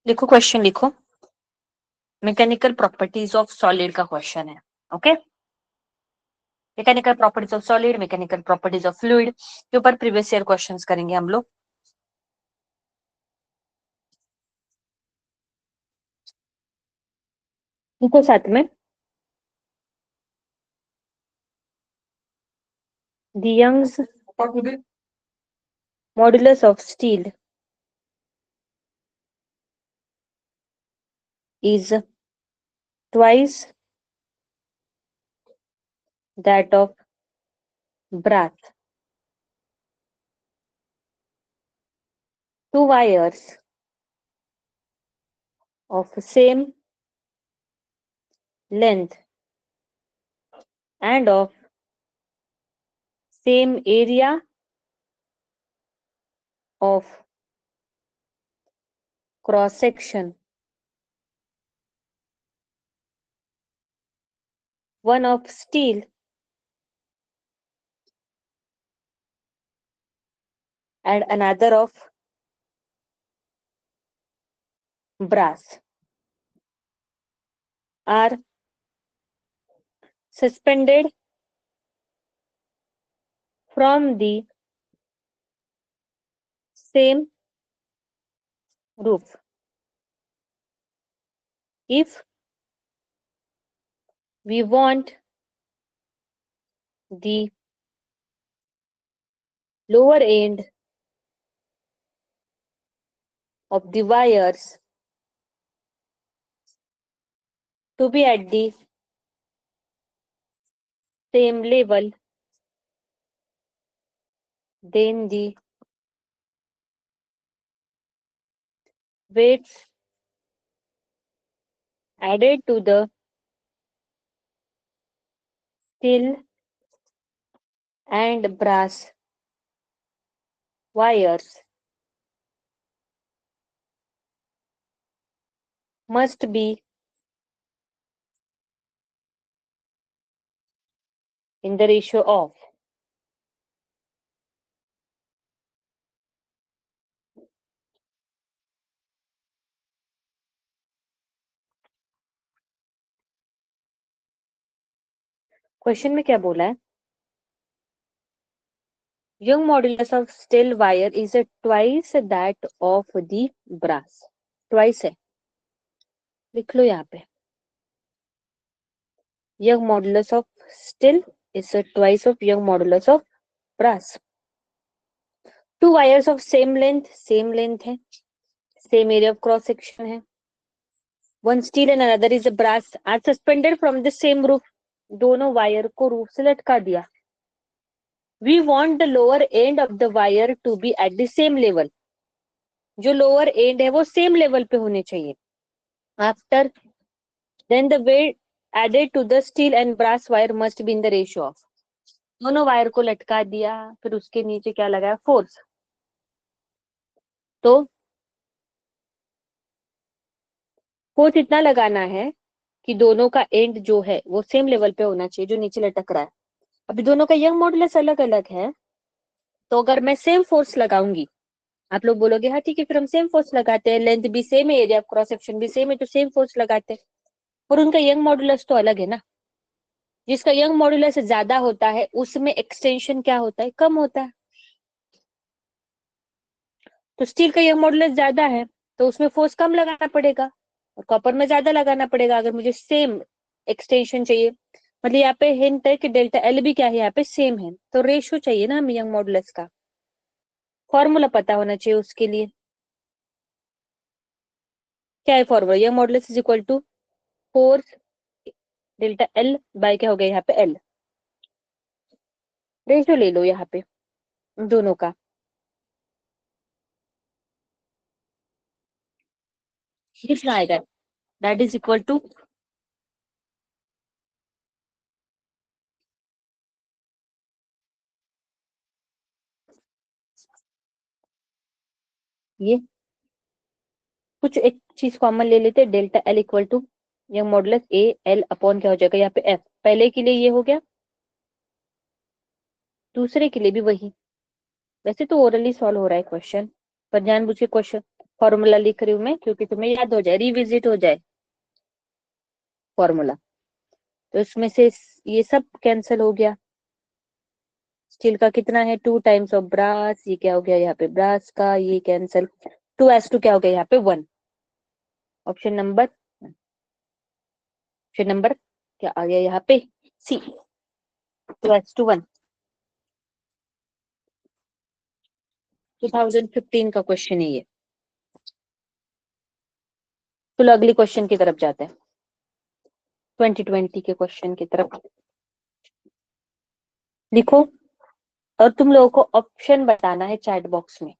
लिखो, क्वेश्चन लिखो। Mechanical properties of solid का क्वेश्चन है। Okay, mechanical properties of solid, mechanical properties of fluid के ऊपर प्रीवियस ईयर क्वेश्चंस करेंगे हम लोग। लिखो साथ में, the Young's modulus of steel is twice that of brass. Two wires of same length and of same area of cross section, one of steel and another of brass, are suspended from the same roof. If we want the lower end of the wires to be at the same level, then the weights added to the steel and brass wires must be in the ratio of question में क्या बोला है? Young modulus of steel wire is twice that of the brass. Twice है, लिख लो यहाँ पे। Young modulus of steel is twice of Young modulus of brass. Two wires of same length है, same area of cross section है, one steel and another is brass are suspended from the same roof. दोनों wire को roof से लटका दिया। We want the lower end of the wire to be at the same level. जो lower end है वो same level पे होने चाहिए। After then the weight added to the steel and brass wire must be in the ratio of. दोनों wire को लटका दिया, फिर उसके नीचे क्या लगाया? फोर्स। तो फोर्स इतना लगाना है कि दोनों का एंड जो है वो सेम लेवल पे होना चाहिए, जो नीचे लटक रहा है। अभी दोनों का यंग मॉडुलस अलग अलग है, तो अगर मैं सेम फोर्स लगाऊंगी, आप लोग बोलोगे हाँ ठीक है, फिर हम सेम फोर्स लगाते हैं, लेंथ भी सेम है, एरिया ऑफ क्रॉस सेक्शन भी सेम है, तो सेम फोर्स लगाते हैं। और उनका यंग मॉडुलस तो अलग है ना। जिसका यंग मॉडुलस ज्यादा होता है उसमें एक्सटेंशन क्या होता है? कम होता है। तो स्टील का यंग मॉडुलस ज्यादा है तो उसमें फोर्स कम लगाना पड़ेगा, और कॉपर में ज्यादा लगाना पड़ेगा अगर मुझे सेम एक्सटेंशन चाहिए। मतलब यहाँ पे हिंट है कि डेल्टा एल भी क्या है, यहाँ पे सेम है, तो रेशियो चाहिए ना हमें यंग मॉडुलस का। फॉर्मूला पता होना चाहिए उसके लिए। क्या है formula? Young modulus is equal to force delta L by क्या हो गया यहाँ पे एल। रेशियो ले लो यहाँ पे दोनों का। कितना आएगा? दैट इज इक्वल टू ये, कुछ एक चीज कॉमन ले लेते हैं, delta L equal to Young modulus A L upon क्या हो जाएगा यहाँ पे एफ। पहले के लिए ये हो गया, दूसरे के लिए भी वही। वैसे तो ओरली सॉल्व हो रहा है क्वेश्चन, पर जानबूझ के क्वेश्चन फॉर्मूला लिख रही हूँ मैं क्योंकि तुम्हें याद हो जाए, रिविजिट हो जाए फॉर्मूला। तो इसमें से ये सब कैंसिल हो गया। स्टील का कितना है, 2 टाइम्स ऑफ ब्रास, ये क्या हो गया यहाँ पे ब्रास का, ये कैंसिल, 2s2 क्या हो गया यहाँ पे 1। ऑप्शन नंबर, ऑप्शन नंबर क्या आ गया यहाँ पे, सी, 2s2 1। 2015 का क्वेश्चन है ये। चलो अगली क्वेश्चन की तरफ जाते हैं, 2020 के क्वेश्चन की तरफ। लिखो और तुम लोगों को ऑप्शन बताना है चैट बॉक्स में,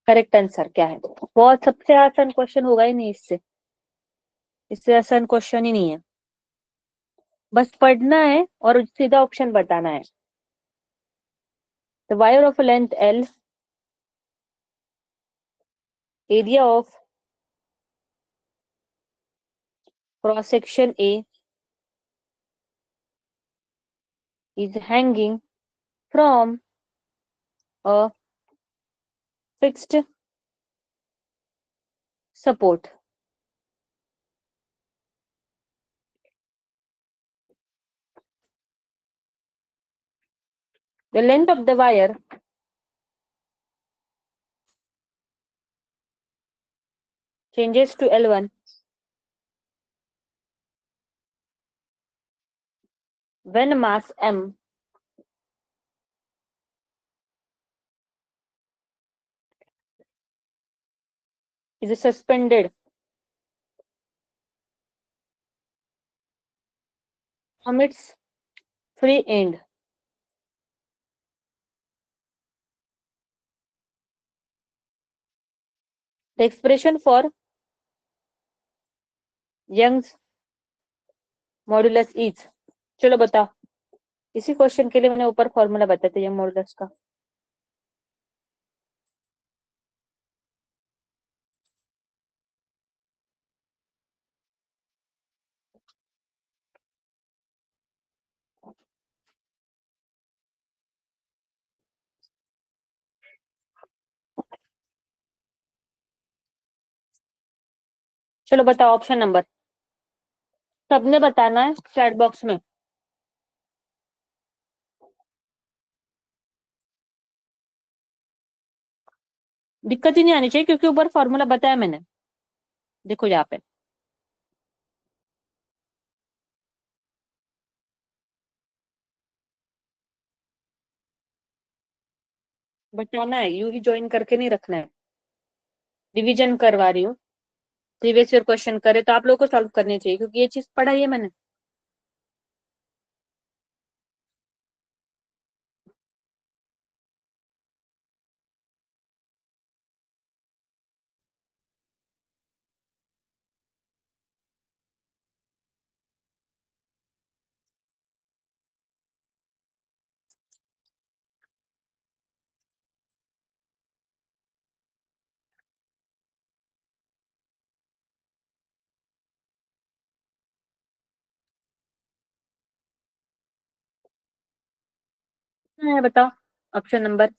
करेक्ट आंसर क्या है। बहुत सबसे आसान क्वेश्चन होगा ही नहीं इससे, इससे आसान क्वेश्चन ही नहीं है। बस पढ़ना है और सीधा ऑप्शन बताना है। The wire of length L, area of cross section A is hanging from a fixed support. The length of the wire changes to L1 when mass M is suspended from its free end. The expression for Young's modulus is, चलो बताओ। इसी question के लिए मैंने ऊपर formula बताया था young modulus का। चलो बताओ ऑप्शन नंबर, सबने बताना है चैट बॉक्स में। दिक्कत ही नहीं आनी चाहिए क्योंकि ऊपर फॉर्मूला बताया मैंने, देखो यहाँ पे। बताना है, यू ही ज्वाइन करके नहीं रखना है। रिवीजन करवा रही हूँ, प्रीवियस ईयर क्वेश्चन करे तो आप लोगों को सॉल्व करनी चाहिए क्योंकि ये चीज पढ़ाई है मैंने। है बताओ option number.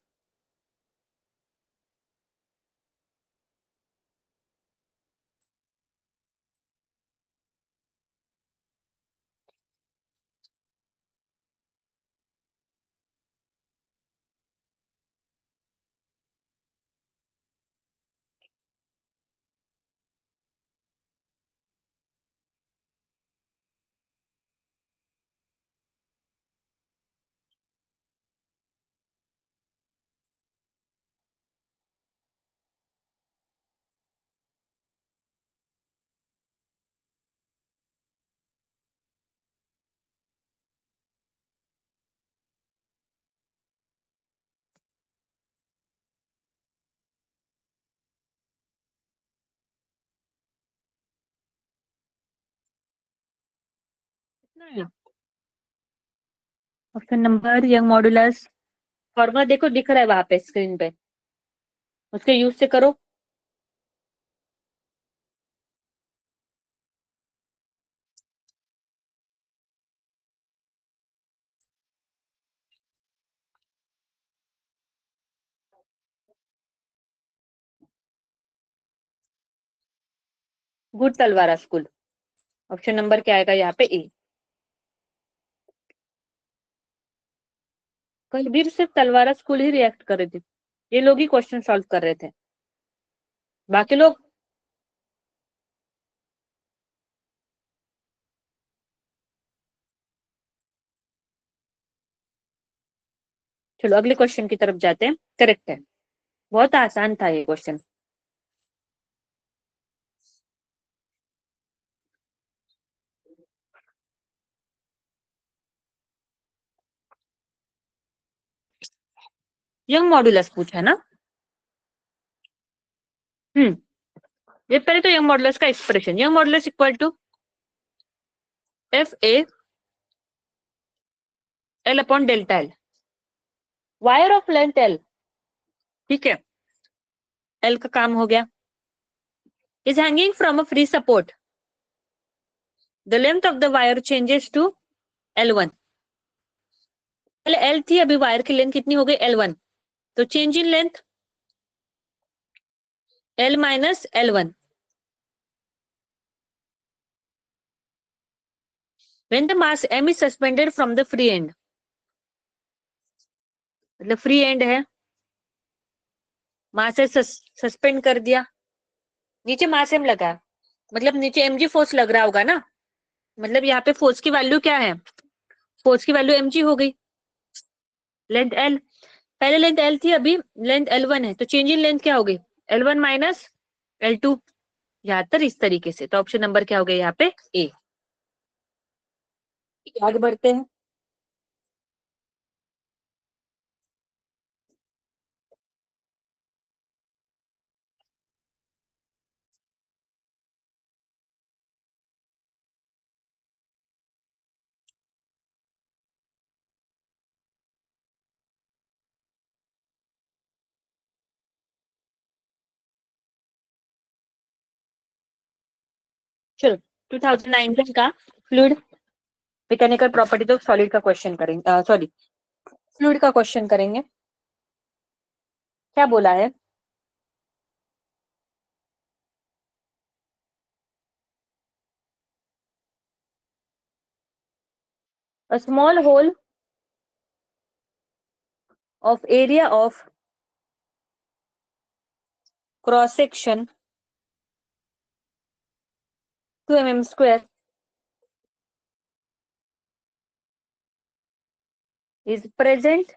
Option number young modulus, formula देखो दिख रहा है वहां पे स्क्रीन पे, उसके यूज से करो। गुड तलवारा स्कूल। ऑप्शन नंबर क्या आएगा यहाँ पे? ए। कल भी सिर्फ तलवारा स्कूल ही रिएक्ट कर रहे थे, ये लोग ही क्वेश्चन सॉल्व कर रहे थे, बाकी लोग। चलो अगले क्वेश्चन की तरफ जाते हैं। करेक्ट है, बहुत आसान था ये क्वेश्चन। यंग मॉड्यूलस पूछा ना? हम्म, ये पहले तो यंग मॉड्यूलस का expression, Young modulus equal to F A L upon delta L, wire of length L, ठीक है, एल का काम हो गया, is hanging from a free support, the length of the wire changes to L1। पहले L थी, अभी wire की लेंथ कितनी हो गई? L1, तो change in length L minus L1। When the mass M is suspended from the free end, मतलब free and है, मास से सस्पेंड कर दिया, नीचे मास एम लगा, मतलब नीचे mg फोर्स लग रहा होगा ना, मतलब यहाँ पे फोर्स की वैल्यू क्या है? फोर्स की वैल्यू mg हो गई, लेंथ L, पहले लेंथ L थी, अभी लेंथ L1 है, तो चेंज इन लेंथ क्या हो गई? L1 minus L2। यहाँ तक इस तरीके से, तो ऑप्शन नंबर क्या हो गया यहाँ पे? ए। आगे बढ़ते हैं। चलो 2019 का fluid mechanical properties of solid का क्वेश्चन करेंगे, सॉरी फ्लूइड का क्वेश्चन करेंगे। क्या बोला है? A small hole of area of cross section 2 mm square is present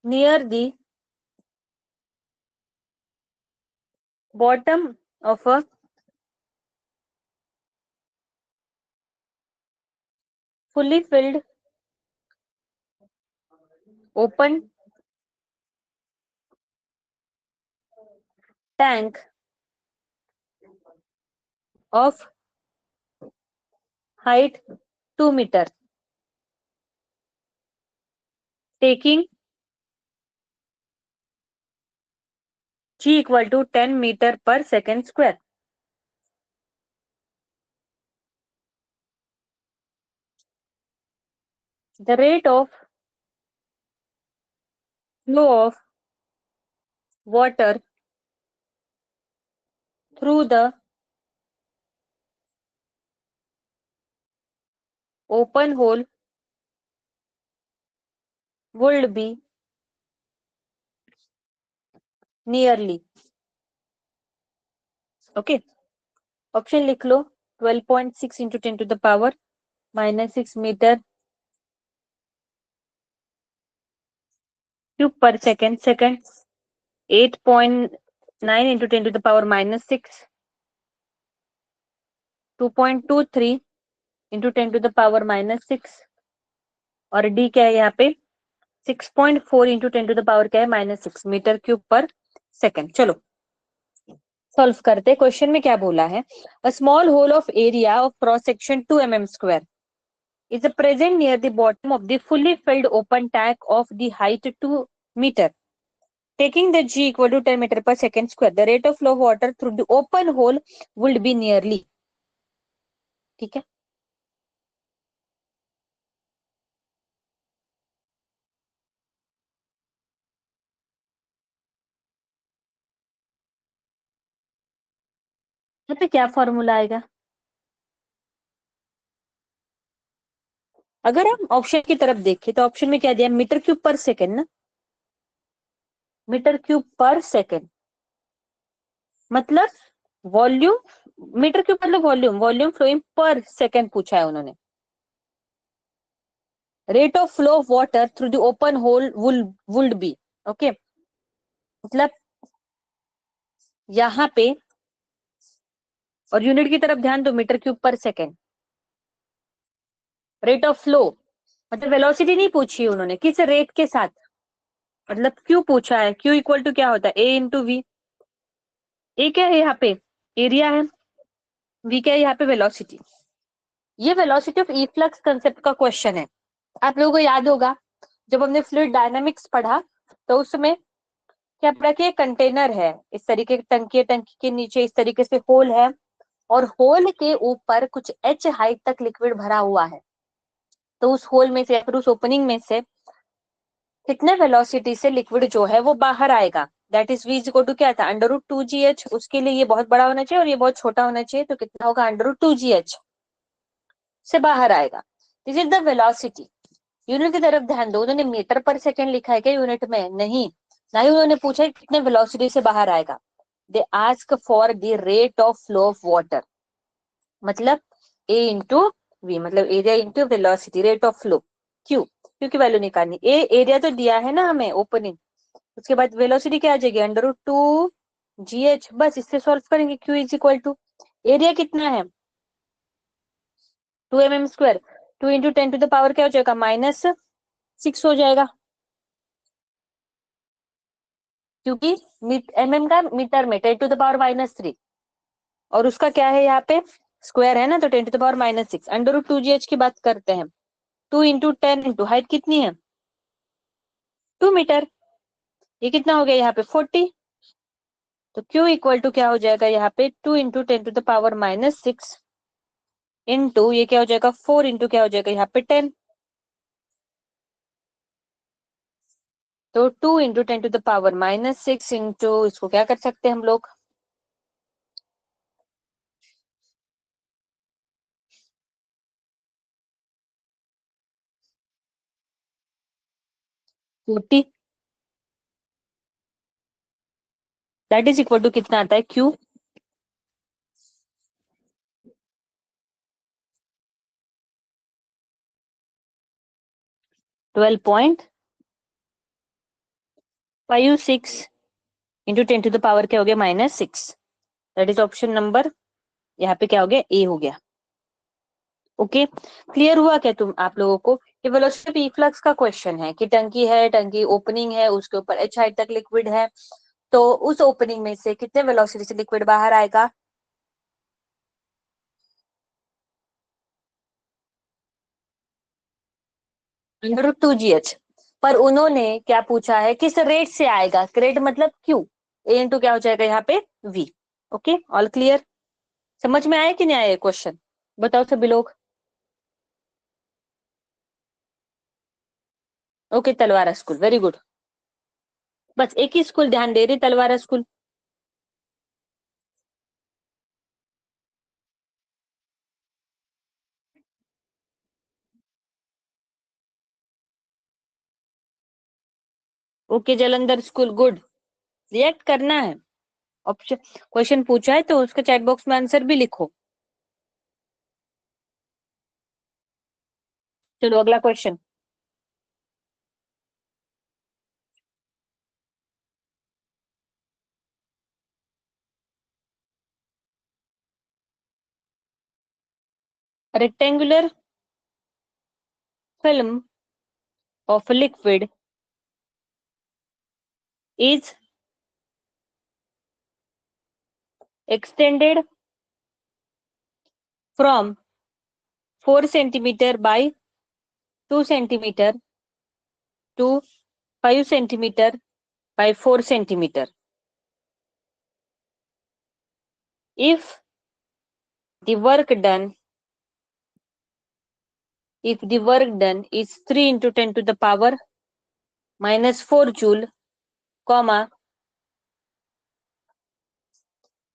near the bottom of a fully filled open tank of height 2 meter, taking G equal to 10 meter per second square. The rate of flow of water through the open hole would be nearly, okay, option लिख लो, 12.6 into 10 to the power minus 6 meter cube per second, 8.9 into 10 to the power minus 6, 2.23 into 10 to the power minus 6, और D क्या है यहाँ पे? 6.4 into 10 to the power क्या है? -6 meter cube पर second. चलो सॉल्व करते। क्वेश्चन में क्या बोला है? A small hole of area of cross section 2 mm square is present near the bottom of the fully filled open tank of the height 2 meter, taking the G equal to 10 meter per second square. The rate of flow of water through the open hole would be nearly, ठीक है। यहाँ पे क्या formula आएगा? अगर हम option की तरफ देखें तो ऑप्शन में क्या दिया, मीटर क्यूब पर सेकेंड ना, मीटर क्यूब पर सेकेंड मतलब वॉल्यूम, मीटर क्यूब मतलब volume, volume flowing per second पूछा है उन्होंने। Rate of flow of water through the open hole would be, okay, मतलब यहाँ पे, और यूनिट की तरफ ध्यान दो, मीटर क्यूब पर सेकेंड। रेट ऑफ फ्लो मतलब वेलोसिटी नहीं पूछी उन्होंने, किस रेट के साथ, मतलब क्यू पूछा है, क्यू इक्वल टू क्या होता है, ए इंटू वी। ए क्या है यहाँ पे, एरिया है, वी क्या है यहाँ पे, वेलोसिटी। ये velocity of E flux concept का क्वेश्चन है। आप लोगों को याद होगा जब हमने फ्लूइड डायनामिक्स पढ़ा तो उसमें क्या पढ़ा कि कंटेनर है, इस तरीके की टंकी है, टंकी के नीचे इस तरीके से होल है, और होल के ऊपर कुछ एच हाइट तक लिक्विड भरा हुआ है। तो उस होल में से या फिर उस ओपनिंग में से कितने वेलोसिटी से लिक्विड जो है वो बाहर आएगा, that is v equal to क्या था, अंडर रूट 2GH। उसके लिए ये बहुत बड़ा होना चाहिए और ये बहुत छोटा होना चाहिए, तो कितना होगा, अंडर रूट 2GH से बाहर आएगा। This is the velocity. Unit की तरफ ध्यान दो, उन्होंने मीटर पर सेकेंड लिखा है क्या यूनिट में, नहीं, ना ही उन्होंने पूछा कितने वेलोसिटी से बाहर आएगा। They ask for the rate of flow of water, मतलब ए इंटू वी, मतलब area into velocity, rate of flow, Q की वैल्यू निकालनी, ए एरिया तो दिया है ना हमें ओपनिंग, उसके बाद वेलोसिटी क्या आ जाएगी, अंडर रूट 2GH, बस इससे सॉल्व करेंगे। Q is equal to area कितना है, 2 mm², 2 × 10⁻⁴ क्या हो जाएगा, -6 हो जाएगा, क्योंकि mm का मीटर में 10⁻⁻3, और उसका क्या है यहाँ पे स्क्वायर है ना, तो 10⁻⁻6, अंडर रूट 2GH की बात करते हैं। 2 × 10 इंटू हाइट कितनी है, 2 मीटर, ये कितना हो गया यहाँ पे 40, तो Q इक्वल टू क्या हो जाएगा यहाँ पे 2 × 10⁻⁻6 इंटू ये क्या हो जाएगा 4 इंटू क्या हो जाएगा यहाँ पे 10, तो 2 × 10⁻⁻6 इंटू इसको क्या कर सकते हैं हम लोग, 40, दैट इज इक्वल टू कितना आता है Q, 12.56 इंटू 10⁻⁻ क्या हो गया -6, दैट इज ऑप्शन नंबर, यहाँ पे क्या हो गया, ए हो गया। ओके, क्लियर हुआ क्या तुम आप लोगों को, ये वेलोसिटी फ्लक्स का क्वेश्चन है कि टंकी है, टंकी ओपनिंग है, उसके ऊपर एच हाइट तक लिक्विड है, तो उस ओपनिंग में से कितने वेलोसिटी से लिक्विड बाहर आएगा, अंडर रूट 2GH, पर उन्होंने क्या पूछा है, किस रेट से आएगा, रेट मतलब क्यू, ए इंटू क्या हो जाएगा यहाँ पे वी। ओके, ऑल क्लियर, समझ में आया कि नहीं आया क्वेश्चन, बताओ सभी लोग। Okay, Talwara school, very good, बस एक ही स्कूल ध्यान दे रही, Talwara school. Okay, Jalandhar school, good, react करना है, ऑप्शन क्वेश्चन पूछा है तो उसका चैट बॉक्स में आंसर भी लिखो। चलो अगला question, rectangular film of liquid is extended from 4 centimeter by 2 centimeter to 5 centimeter by 4 centimeter. If the work done, if the work done is 3 into 10 to the power minus 4 joule, comma,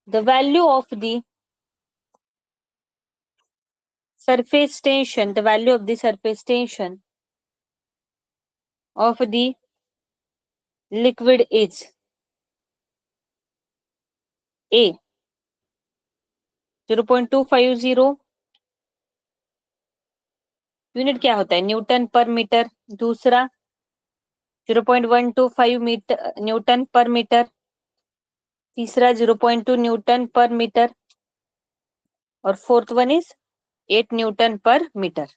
the value of the surface tension, the value of the surface tension of the liquid is A 0.250, unit क्या होता है Newton per metre, दूसरा 0.125 metre Newton per metre, तीसरा 0.2 Newton per metre और fourth one is 8 newton per metre.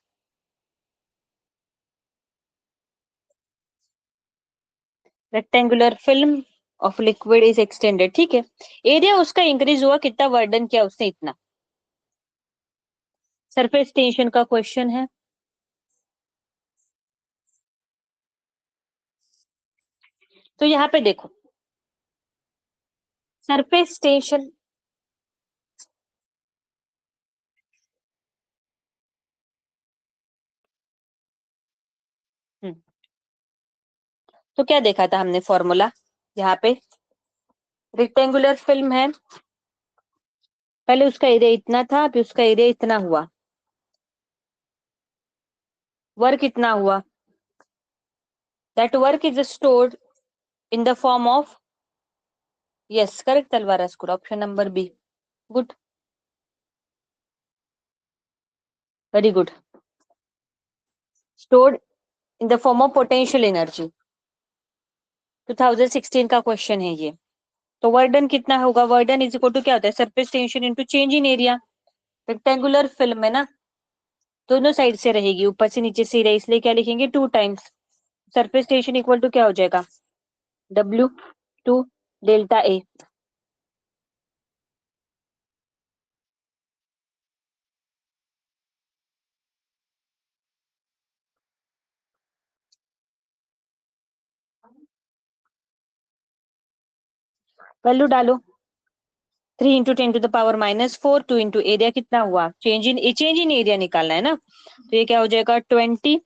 Rectangular film of liquid is extended, ठीक है। Area उसका increase हुआ, कितना वर्डन किया उसने, इतना। सरफेस टेंशन का क्वेश्चन है। तो यहाँ पे देखो सरफेस टेंशन, तो क्या देखा था हमने फॉर्मूला, यहाँ पे रेक्टेंगुलर फिल्म है, पहले उसका एरिया इतना था, फिर उसका एरिया इतना हुआ, वर्क इतना हुआ, that work is stored in the form of, yes correct Talwara school, option number B, good, very good, stored in the form of potential energy. 2016 का क्वेश्चन है ये। तो वर्डन कितना होगा, वर्डन इज इक्वल टू क्या होता है, surface tension into change in area. Rectangular film है ना, दोनों साइड से रहेगी, ऊपर से नीचे से रहे, इसलिए क्या लिखेंगे 2 times surface tension equal to क्या हो जाएगा W2 डेल्टा ए। वैल्यू डालो, 3 इंटू 10⁻⁻⁴, 2 इंटू एरिया कितना हुआ, चेंज इन एरिया निकालना है ना, तो ये क्या हो जाएगा 20,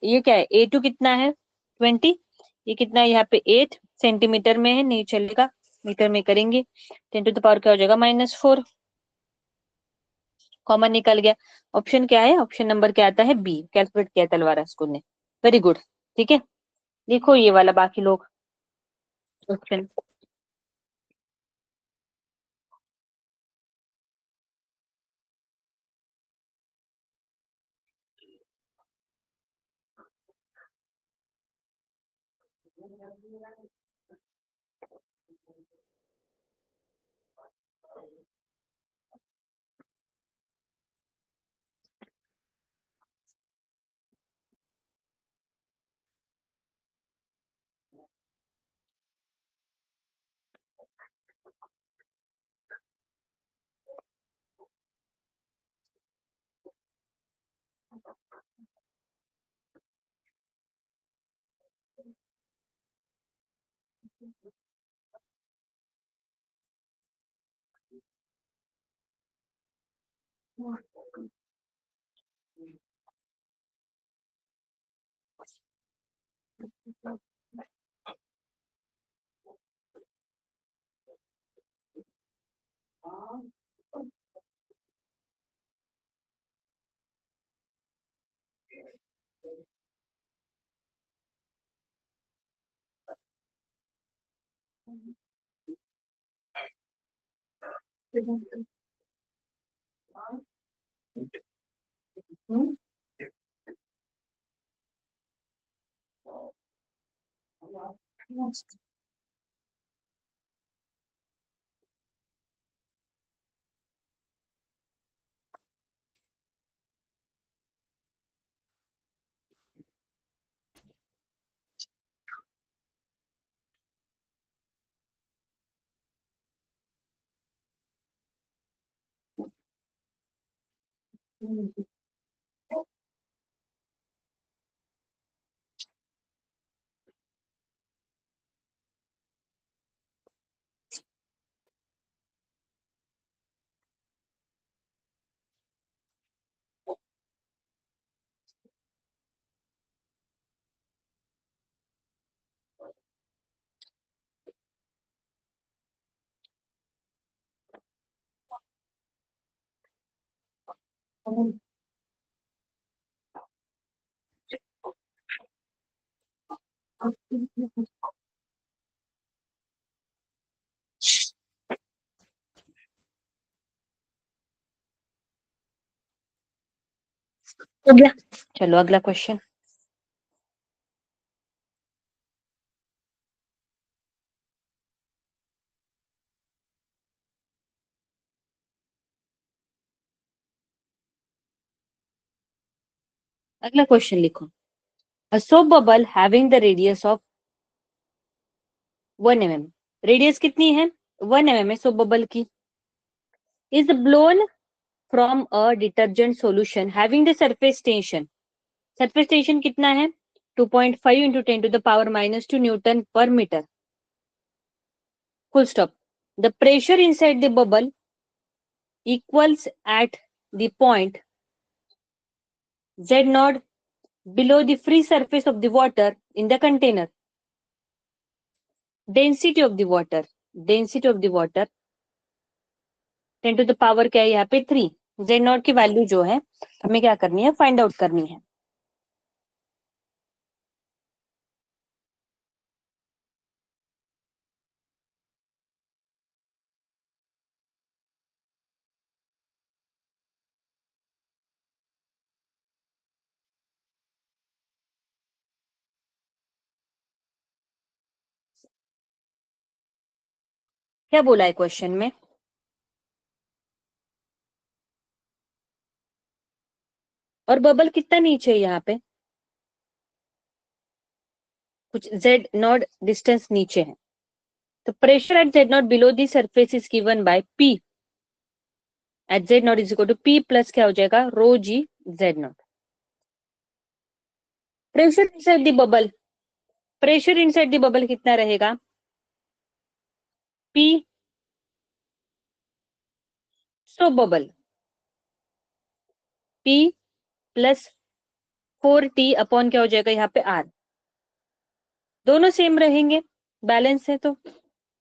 ये क्या है A2 कितना है 20, ये कितना है यहाँ पे 8 सेंटीमीटर में है, नहीं चलेगा, मीटर में करेंगे, 10⁻ क्या हो जाएगा -4, कॉमन निकल गया। ऑप्शन क्या है, ऑप्शन नंबर क्या आता है बी, कैलकुलेट किया तलवारा स्कूल ने, वेरी गुड, ठीक है। देखो ये वाला बाकी लोग ऑप्शन, हो गया। चलो अगला क्वेश्चन। अगला क्वेश्चन लिखो। A soap bubble having the radius of 1 mm, radius कितनी है 1 mm है सोप बबल की, is blown from a detergent solution having the surface tension कितना है 2.5 into 10 to the power minus 2 Newton per meter, full stop. The pressure inside the bubble equals at the point Z naught below the free surface of the water in the container. Density of the water 10 to the power क्या है यहाँ पे 3. Z naught की value जो है हमें क्या करनी है फाइंड आउट करनी है. क्या बोला है क्वेश्चन में, और बबल कितना नीचे है यहाँ पे, कुछ Z नॉट डिस्टेंस नीचे है. तो pressure at Z naught below the surface is given by P at Z naught is equal to P plus क्या हो जाएगा rho g Z naught. Pressure inside the bubble, pressure inside the bubble कितना रहेगा P so bubble P plus 4T upon क्या हो जाएगा यहाँ पे R, दोनों सेम रहेंगे बैलेंस है. तो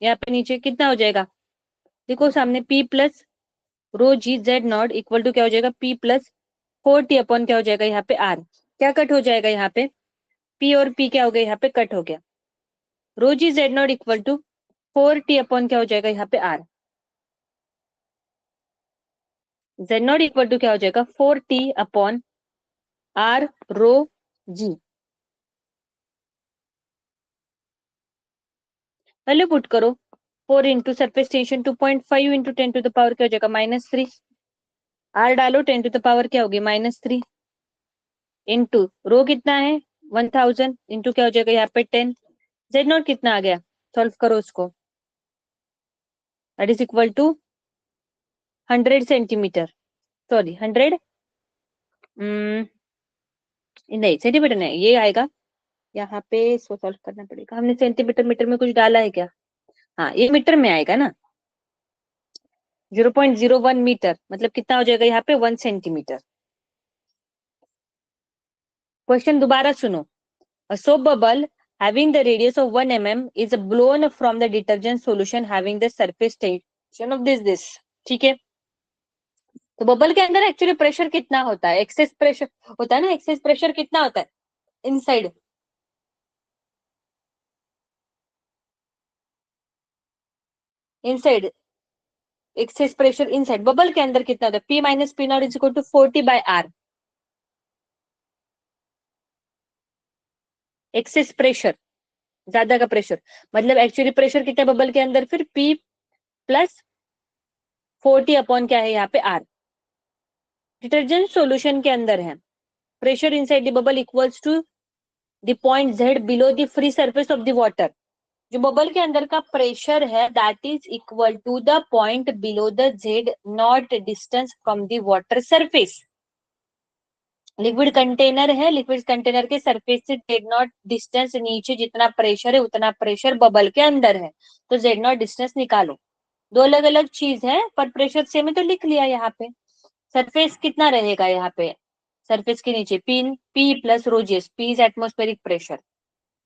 यहाँ पे नीचे कितना हो जाएगा देखो सामने P plus rho g Z naught equal to क्या हो जाएगा P प्लस 4T अपॉन क्या हो जाएगा यहाँ पे R. क्या कट हो जाएगा यहाँ पे P और P क्या हो गया यहाँ पे कट हो गया. Rho g Z naught equal to 4T upon क्या हो जाएगा यहाँ पे R. Z naught equal to क्या हो जाएगा 4T upon R rho g. Value put करो 4 into surface tension 2.5 into 10 to the power क्या हो जाएगा -3. R डालो 10 टू द पावर क्या होगी -3 इंटू रो कितना है 1000 इंटू क्या हो जाएगा यहाँ पे 10. Z नॉट कितना आ गया सॉल्व करो उसको, that is equal to 100 centimetre, sorry 100 नहीं सेंटीमीटर नहीं ये आएगा यहाँ पे, इसको सॉल्व करना पड़ेगा. हमने सेंटीमीटर मीटर में कुछ डाला है क्या, हाँ ये मीटर में आएगा ना. 0.01 मीटर मतलब कितना हो जाएगा यहाँ पे 1 सेंटीमीटर. क्वेश्चन दोबारा सुनो. A soap bubble having the radius of 1 mm is blown from the detergent solution having the surface tension of this. ठीक है. तो बबल के अंदर एक्चुअली प्रेशर कितना होता है, एक्सेस प्रेशर होता है ना, एक्सेस प्रेशर कितना होता है inside, inside excess pressure inside bubble के अंदर कितना होता है P minus P naught is equal to 40 by R. Excess pressure ज्यादा का प्रेशर मतलब एक्चुअली प्रेशर कितना है बबल के अंदर फिर P प्लस 40 अपॉन क्या है यहाँ पे R. डिटर्जेंट सॉल्यूशन के अंदर है pressure inside the bubble equals to the point Z below the free surface of the water. जो बबल के अंदर का प्रेशर है that is equal to the point below the Z naught distance from the water surface. Liquid container है, liquid container के surface से Z naught distance नीचे जितना प्रेशर है उतना प्रेशर बबल के अंदर है. तो Z नॉट डिस्टेंस निकालो. दो अलग अलग चीज है पर प्रेशर सेम है तो लिख लिया यहाँ पे. सरफेस कितना रहेगा यहाँ पे, सरफेस के नीचे P प्लस रोजियस, P इज एटमोस्फेरिक प्रेशर,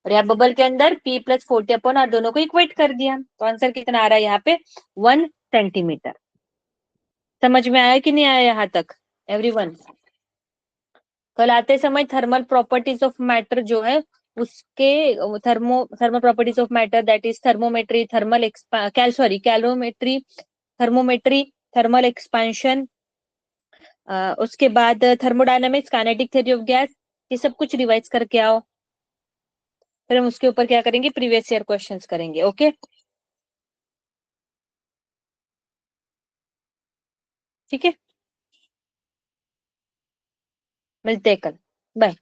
और यहाँ बबल के अंदर P प्लस 40 अपॉन R दोनों को इक्वेट कर दिया. तो आंसर कितना आ रहा है यहाँ पे 1 सेंटीमीटर. समझ में आया कि नहीं आया यहाँ तक एवरीवन. कल आते समय थर्मल प्रॉपर्टीज ऑफ मैटर जो है उसके thermal properties of matter, that is thermometry, calorimetry, thermometry, thermal expansion, उसके बाद thermodynamics, kinetic theory of gas, ये सब कुछ रिवाइज करके आओ। फिर हम उसके ऊपर क्या करेंगे, प्रीवियस ईयर क्वेश्चंस करेंगे। ओके, ठीक है, मिलते हैं कल। बाय।